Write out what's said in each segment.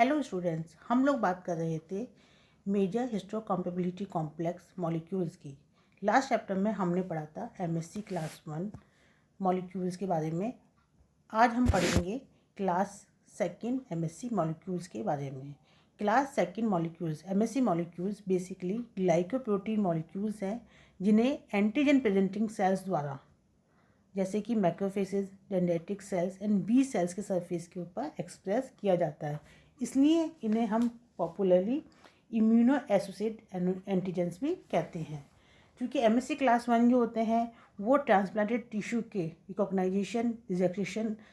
Hello students, हम लोग बात कर रहे थे मेजर हिस्टोकम्पेबिलिटी कॉम्प्लेक्स मॉलिक्यूल्स की। लास्ट चैप्टर में हमने पढ़ा था एमएससी क्लास 1 मॉलिक्यूल्स के बारे में। आज हम पढ़ेंगे क्लास सेकंड एमएससी मॉलिक्यूल्स के बारे में। Class second molecules MHC molecules basically glycoprotein molecules हैं जिन्हें एंटीजन प्रेजेंटिंग सेल्स द्वारा, जैसे कि macrophages, dendritic cells and B cells के सरफेस के ऊपर एक्सप्रेस किया जाता है। इसलिए इन्हें हम पॉपुलरली इम्यूनो एसोसिएटेड एंटीजेंस भी कहते हैं। क्योंकि एमएससी क्लास 1 जो होते हैं वो ट्रांसप्लांटेड टिश्यू के रिकॉग्नाइजेशन,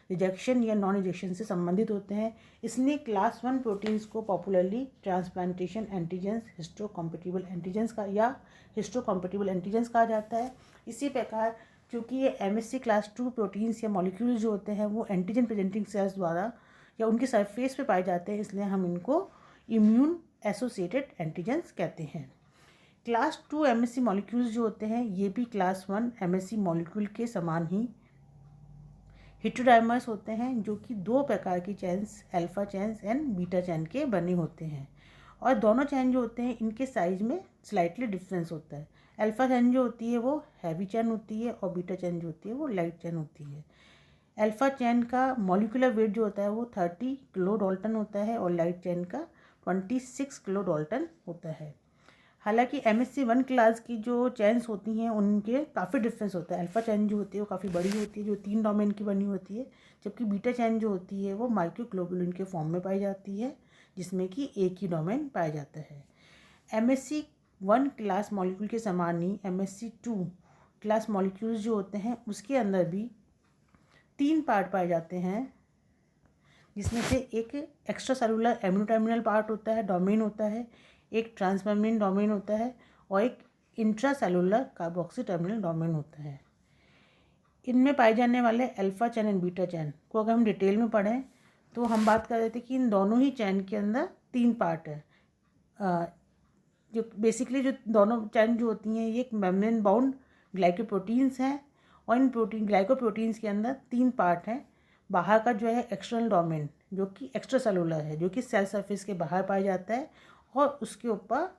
रिजेक्शन या नॉन रिजेक्शन से संबंधित होते हैं। इसलिए क्लास 1 प्रोटीन्स को पॉपुलरली ट्रांसप्लांटेशन एंटीजेंस, हिस्टोकम्पेटिबल एंटीजेंस का या हिस्टोकम्पेटिबल एंटीजेंस कहा जाता है। इसी प्रकार क्योंकि ये एमएससी क्लास 2 प्रोटीन्स या मॉलिक्यूल्स जो होते हैं वो एंटीजन प्रेजेंटिंग सेल्स द्वारा या उनके सरफेस पे पाए जाते हैं, इसलिए हम इनको इम्यून एसोसिएटेड एंटीजेंस कहते हैं। क्लास 2 एमएससी मॉलिक्यूल्स जो होते हैं ये भी क्लास 1 एमएससी मॉलिक्यूल के समान ही हेटेरोडाइमर्स होते हैं, जो कि दो प्रकार की chains, alpha chains and beta chain के बने होते हैं। और दोनों चेन जो होते हैं इनके साइज में स्लाइटली डिफरेंस होता है। अल्फा चेन जो होती है वो हैवी चेन होती है और बीटा चेन जो होती है वो लाइट चेन होती है। अल्फा चेन का मॉलिक्यूलर वेट जो होता है वो 30 किलो डाल्टन होता है और लाइट चेन का 26 किलो डाल्टन होता है। हालांकि एमएससी 1 क्लास की जो चेन्स होती हैं उनके काफ़ी डिफरेंस होता है। अल्फा चेन जो होती है वो काफ़ी बड़ी होती है, जो 3 डोमेन की बनी होती है, जबकि बीटा चेन जो होती है वो माइक्रोग्लोबुलिन के फॉर्म में पाई जाती है, जिसमें कि एक ही डोमेन पाया जाता है। एमएससी 1 क्लास मॉलिक्यूल के समान ही एमएससी 2 क्लास मॉलिक्यूल्स जो होते हैं उसके अंदर भी 3 पार्ट पाए जाते हैं, जिसमें से एक extra cellular amino terminal part होता है, डोमेन होता है, एक ट्रांसमेम्ब्रेन डोमेन होता है और एक intra cellular carboxy terminal domain होता है। इनमें पाए जाने वाले अल्फा चैन एंड बीटा चैन को अगर हम डिटेल में पढ़ें तो हम बात कर रहे थे कि इन दोनों ही चैन के अंदर 3 पार्ट है। जो बेसिकली जो दोनों चैन जो होती हैं ये एक मेम्ब्रेन बाउंड ग्लाइकोप्रोटीन्स हैं और इन ग्लाइकोप्रोटीन्स के अंदर 3 पार्ट हैं। बाहर का जो है एक्सटर्नल डोमेन जो कि एक्स्ट्रा सेलुलर है, जो कि सेल सरफेस के बाहर पाया जाता है और उसके ऊपर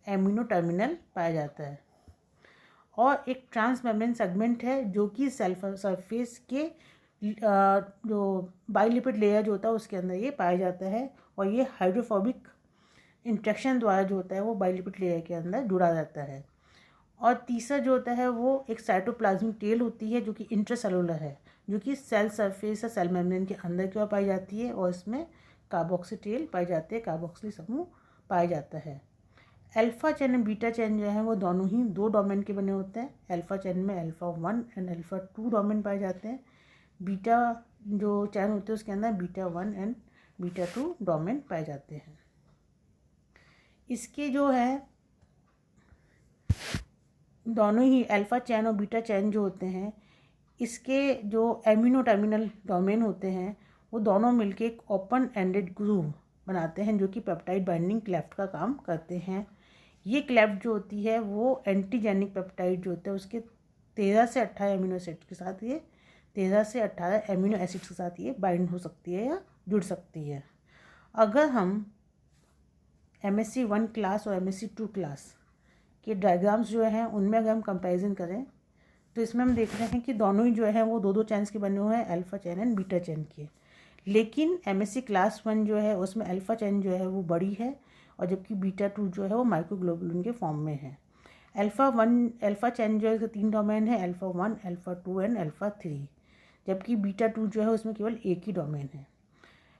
एमिनो टर्मिनल पाया जाता है। और एक ट्रांस मेम्ब्रेन सेगमेंट है जो कि सेल सरफेस के जो बाइलिपिड लेयर जो होता है उसके अंदर ये पाया जाता है और ये हाइड्रोफोबिक इंट्रैक्शन द्वारा जो होता है वो बाइलिपिड लेयर के अंदर जुड़ा रहता है। और तीसरा जो होता है वो एक साइटोप्लाज्मिक टेल होती है जो कि इंट्रासेलुलर है, जो कि सेल सरफेस या सेल मेम्ब्रेन के अंदर की ओर पाई जाती है और इसमें कार्बोक्सी टेल पाई जाती है, कार्बोक्सिल समूह पाया जाता है। अल्फा चैन एंड बीटा चैन जो है वो दोनों ही 2 डोमेन के बने होते हैं। अल्फा चैन में अल्फा 1 एंड अल्फा 2 डोमेन पाए जाते हैं। बीटा जो चैन होते हैं उसके अंदर बीटा 1 एंड बीटा 2 डोमेन पाए जाते हैं। इसके जो है दोनों ही अल्फा चैन और बीटा चैन जो होते हैं इसके जो एमिनो टर्मिनल डोमेन होते हैं वो दोनों मिलके एक ओपन एंडेड ग्रूव बनाते हैं, जो कि पेप्टाइड बाइंडिंग क्लेफ्ट का काम करते हैं। ये क्लेफ्ट जो होती है वो एंटीजेनिक पेप्टाइड जो होता है उसके 13 से 18 एमिनो एसिड के साथ ये 13 से 18 एमिनो एसिड्स के साथ ये बाइंड हो सकती है या जुड़ सकती है। अगर हम एमएससी 1 क्लास और एमएससी 2 क्लास के डायग्राम्स जो हैं उनमें अगर हम कंपैरिजन करें तो इसमें हम देख रहे हैं कि दोनों ही जो है वो 2-2 चैन्स के बने हुए हैं, अल्फा चैन एंड बीटा चैन के। लेकिन एमएससी क्लास 1 जो है उसमें अल्फा चैन जो है वो बड़ी है और जबकि बीटा 2 जो है वो माइक्रोग्लोबुलिन के फॉर्म में है। अल्फा चैन जो है इसके 3 डोमेन है, अल्फा 1, अल्फा 2 एंड अल्फा 3, जबकि बीटा 2 जो है उसमें केवल एक ही डोमेन है।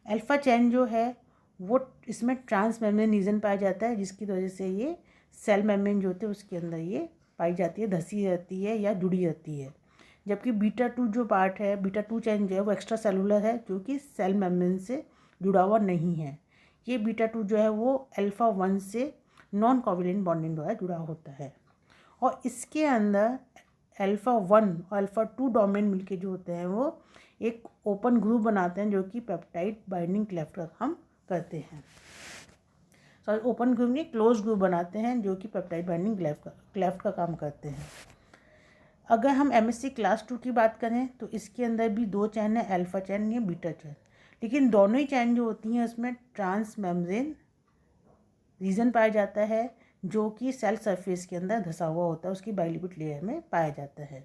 अल्फा चैन जो है वो इसमें ट्रांस मेम्ब्रेन रीजन पाया जाता है, जिसकी वजह से ये सेल मेम्ब्रेन जो होते हैं उसके अंदर ये पाई जाती है, धसी रहती है या जुड़ी रहती है। जबकि बीटा 2 जो पार्ट है, बीटा 2 चैन जो है वो एक्स्ट्रा सेलुलर है, जो कि सेल मेम्ब्रेन से जुड़ा हुआ नहीं है। ये बीटा 2 जो है वो अल्फा 1 से नॉन कोवैलेंट बॉन्डिंग द्वारा जुड़ा होता है और इसके अंदर अल्फा 1 और अल्फा 2 डोमेन मिलके जो होते हैं वो एक ओपन ग्रुप बनाते हैं, जो कि पेप्टाइड बाइंडिंग क्लेफ्ट का काम करते हैं। सॉरी, ओपन ग्रुप नहीं, क्लोज ग्रुप बनाते हैं जो कि पेप्टाइड बाइंडिंग क्लेफ्ट का काम करते हैं। अगर हम एमएससी क्लास 2 की बात करें तो इसके अंदर भी 2 चैन है, अल्फा चैन या बीटा चैन। लेकिन दोनों ही चैन जो होती हैं उसमें ट्रांस मेम्ब्रेन रीजन पाया जाता है जो कि सेल सरफेस के अंदर धंसा हुआ होता है, उसकी बाइलिपिड लेयर में पाया जाता है।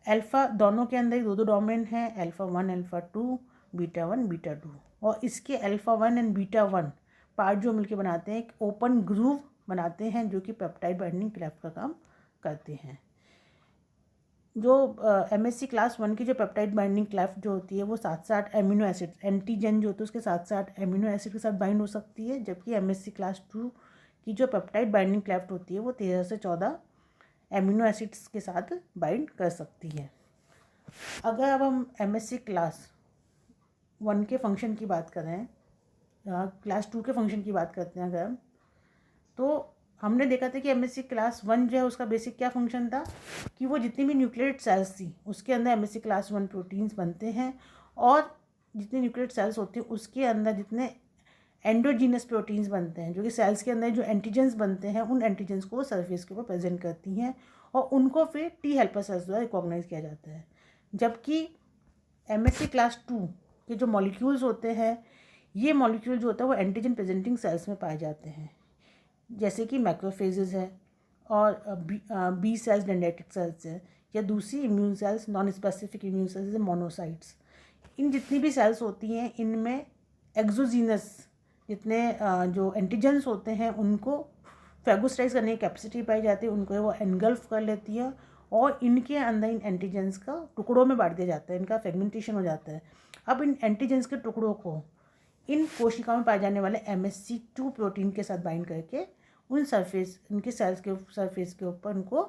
अल्फ़ा दोनों के अंदर दो डोमेन हैं, अल्फ़ा 1 अल्फ़ा 2, बीटा 1 बीटा 2, और इसके अल्फ़ा 1 एंड बीटा 1 पार्ट जो मिलकर बनाते हैं एक ओपन ग्रूव बनाते हैं जो कि पेप्टाइड बाइंडिंग क्लेफ्ट का काम करते हैं। जो MSC क्लास 1 की जो पेप्टाइड बाइंडिंग क्लेफ्ट जो होती है वो 7 एमिनो एसिड एंटीजन जो होते हैं उसके 7 एमिनो एसिड के साथ बाइंड हो सकती है, जबकि MSC क्लास 2 की जो पेप्टाइड बाइंडिंग क्लेफ्ट होती है वो 13 से 14 एमिनो एसिड्स के साथ बाइंड कर सकती है। अगर अब हम MSC क्लास 1 के फंक्शन की बात करें, क्लास 2 के फंक्शन की बात करते हैं अगर हम, तो हमने देखा था कि MSC क्लास 1 जो है उसका बेसिक क्या फंक्शन था कि वो जितनी भी न्यूक्लियेट सेल्स थी उसके अंदर MSC क्लास 1 प्रोटीन्स बनते हैं, और जितनी न्यूक्लियेट सेल्स होती हैं उसके अंदर जितने एंडोजीनस प्रोटीन्स बनते हैं जो कि सेल्स के अंदर जो एंटीजेंस बनते हैं उन एंटीजेंस को सरफेस के ऊपर प्रेजेंट करती हैं और उनको फिर टी हेल्पर सेल्स द्वारा रिकॉग्नाइज किया जाता है। जबकि MSC क्लास 2 के जो मॉलिक्यूल्स होते हैं, ये मॉलिक्यूल जो होता है वो एंटीजन प्रेजेंटिंग सेल्स में पाए जाते हैं, जैसे कि मैक्रोफेजेस है और बी सेल्स डेंड्राइटिक सेल्स है, या दूसरी immune cells non specific immune cells जैसे मोनोसाइट्स। इन जितनी भी सेल्स होती हैं इनमें एक्सोजीनस जितने जो एंटीजेंस होते हैं उनको फैगोसाइज करने की कैपेसिटी पाई जाती है, उनको वो एनगल्फ कर लेती है और इनके अंदर इन एंटीजेंस का टुकड़ों में बांट दिया जाता है, इनका फ्रेगमेंटेशन हो जाता है। अब इन एंटीजेंस के टुकड़ों को इन कोशिकाओं में पाए जाने वाले MSC2 प्रोटीन के साथ बाइंड करके उन सरफेस उनके सेल्स के सरफेस के ऊपर उनको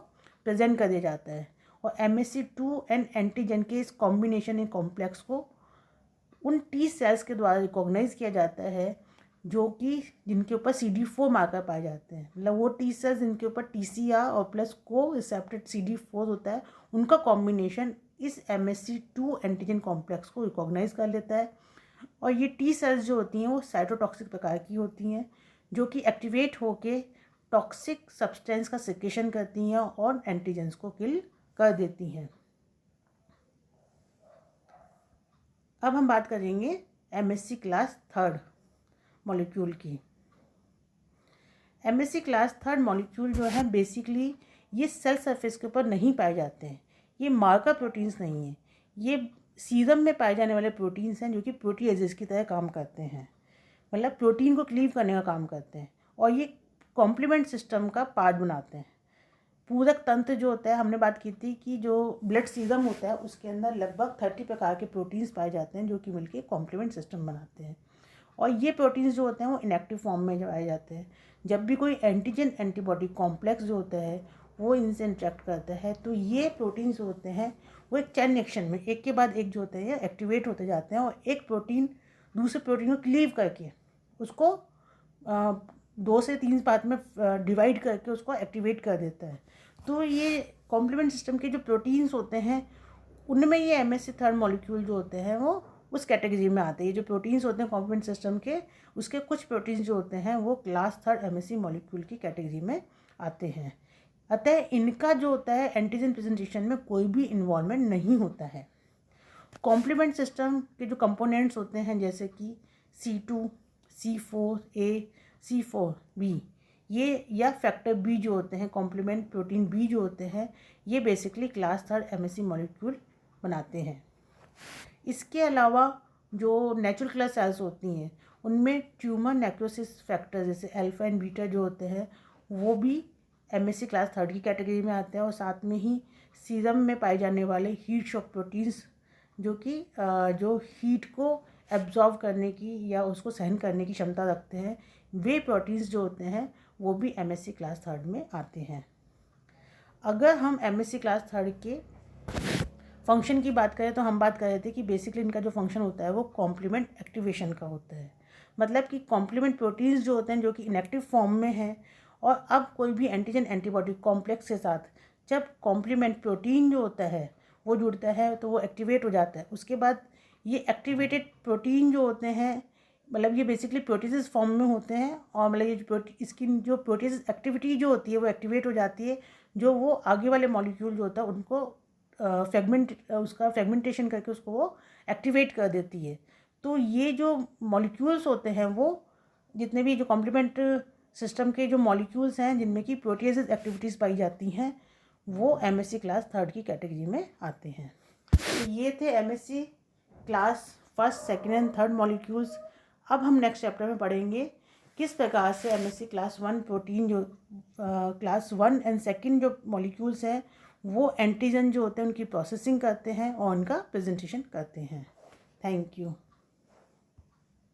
प्रेजेंट कर दिया जाता है, और MSC2 एंड एंटीजन के इस कॉम्बिनेशन इन कॉम्प्लेक्स को उन टी सेल्स के द्वारा रिकॉग्नाइज किया जाता है जो कि जिनके ऊपर CD4 मार्कर पाए जाते हैं। मतलब वो टी सेल्स जिनके ऊपर TCR और प्लस को रिसेप्टेड CD4 होता है, उनका कॉम्बिनेशन इस MSC2 एंटीजन कॉम्प्लेक्स को रिकॉग्नाइज कर लेता है। और ये टी सेल्स जो होती हैं वो साइटोटॉक्सिक प्रकार की होती हैं जो कि एक्टिवेट होके टॉक्सिक सब्सटेंस का सिक्रेशन करती हैं और एंटीजेंस को किल कर देती हैं। अब हम बात करेंगे MSC क्लास 3 मॉलिक्यूल की। MSC क्लास 3 मॉलिक्यूल जो है बेसिकली ये सेल सरफेस के ऊपर नहीं पाए जाते हैं, ये मार्कर प्रोटीन्स नहीं हैं, ये सीरम में पाए जाने वाले प्रोटीन्स हैं जो कि प्रोटीएजेस की तरह काम करते हैं, मतलब प्रोटीन को क्लीव करने का काम करते हैं, और ये कॉम्प्लीमेंट सिस्टम का पार्ट बनाते हैं। पूरक तंत्र जो होता है, हमने बात की थी कि जो ब्लड सीरम होता है उसके अंदर लगभग 30 प्रकार के प्रोटीन्स पाए जाते हैं जो कि मिलके कॉम्प्लीमेंट सिस्टम बनाते हैं, और ये प्रोटीन्स जो होते हैं वो इनएक्टिव फॉर्म में पाए जाते हैं। जब भी कोई एंटीजन एंटीबॉडी कॉम्प्लेक्स जो होता है वो इनसे इंटरेक्ट करता है तो ये प्रोटीन्स जो होते हैं वो एक चैन रिएक्शन में एक के बाद एक जो होते हैं एक्टिवेट होते जाते हैं, और एक प्रोटीन दूसरे प्रोटीन को क्लीव करके उसको 2 से 3 पार्ट में डिवाइड करके उसको एक्टिवेट कर देता है। तो ये कॉम्प्लीमेंट सिस्टम के जो प्रोटीन्स होते हैं उनमें ये MSC 3 मॉलिक्यूल जो होते हैं वो उस कैटेगरी में आते हैं। ये जो प्रोटीन्स होते हैं कॉम्प्लीमेंट सिस्टम के, उसके कुछ प्रोटीन्स जो होते हैं वो क्लास 3 MSC मॉलिक्यूल की कैटेगरी में आते हैं। अतः इनका जो होता है एंटीजन प्रेजेंटेशन में कोई भी इन्वॉल्वमेंट नहीं होता है। कॉम्प्लीमेंट सिस्टम के जो कंपोनेंट्स होते हैं जैसे कि C2, C4A, C4B, ये या फैक्टर B जो होते हैं, कॉम्प्लीमेंट प्रोटीन B जो होते हैं, ये बेसिकली क्लास 3 MSC मॉलिक्यूल बनाते हैं। इसके अलावा जो नेचुरल किलर सेल्स होती हैं उनमें ट्यूमर नेक्रोसिस फैक्टर जैसे अल्फा एंड बीटा जो होते हैं वो भी MSC क्लास 3 की कैटेगरी में आते हैं, और साथ में ही सीरम में पाए जाने वाले हीट शॉक प्रोटीन्स जो कि जो हीट को एब्जॉर्व करने की या उसको सहन करने की क्षमता रखते हैं, वे प्रोटीन्स जो होते हैं वो भी MSC क्लास 3 में आते हैं। अगर हम MSC क्लास 3 के फंक्शन की बात करें तो हम बात कर रहे थे कि बेसिकली इनका जो फंक्शन होता है वो कॉम्प्लीमेंट एक्टिवेशन का होता है। मतलब कि कॉम्प्लीमेंट प्रोटीन्स जो होते हैं जो कि इनएक्टिव फॉर्म में हैं, और अब कोई भी एंटीजन एंटीबॉडी कॉम्प्लेक्स के साथ जब कॉम्प्लीमेंट प्रोटीन जो होता है वो जुड़ता है तो वो एक्टिवेट हो जाता है। उसके बाद ये एक्टिवेटेड प्रोटीन जो होते हैं, मतलब ये बेसिकली प्रोटीजेस फॉर्म में होते हैं, और मतलब ये इसकी जो प्रोटीज एक्टिविटी जो होती है वो एक्टिवेट हो जाती है, जो वो आगे वाले मॉलिक्यूल जो होता है उनको उसका फ्रेगमेंटेशन करके उसको वो एक्टिवेट कर देती है। तो ये जो मॉलिक्यूल्स होते हैं वो जितने भी जो कॉम्प्लीमेंट सिस्टम के जो मॉलिक्यूल्स हैं जिनमें कि प्रोटिएज एक्टिविटीज़ पाई जाती हैं वो एमएससी क्लास 3 की कैटेगरी में आते हैं। तो ये थे एमएससी क्लास 1, 2 एंड 3 मॉलिक्यूल्स। अब हम नेक्स्ट चैप्टर में पढ़ेंगे किस प्रकार से एमएससी क्लास 1 प्रोटीन जो क्लास 1 एंड 2 जो मॉलिक्यूल्स हैं वो एंटीजन जो होते हैं उनकी प्रोसेसिंग करते हैं और उनका प्रेजेंटेशन करते हैं। Thank you.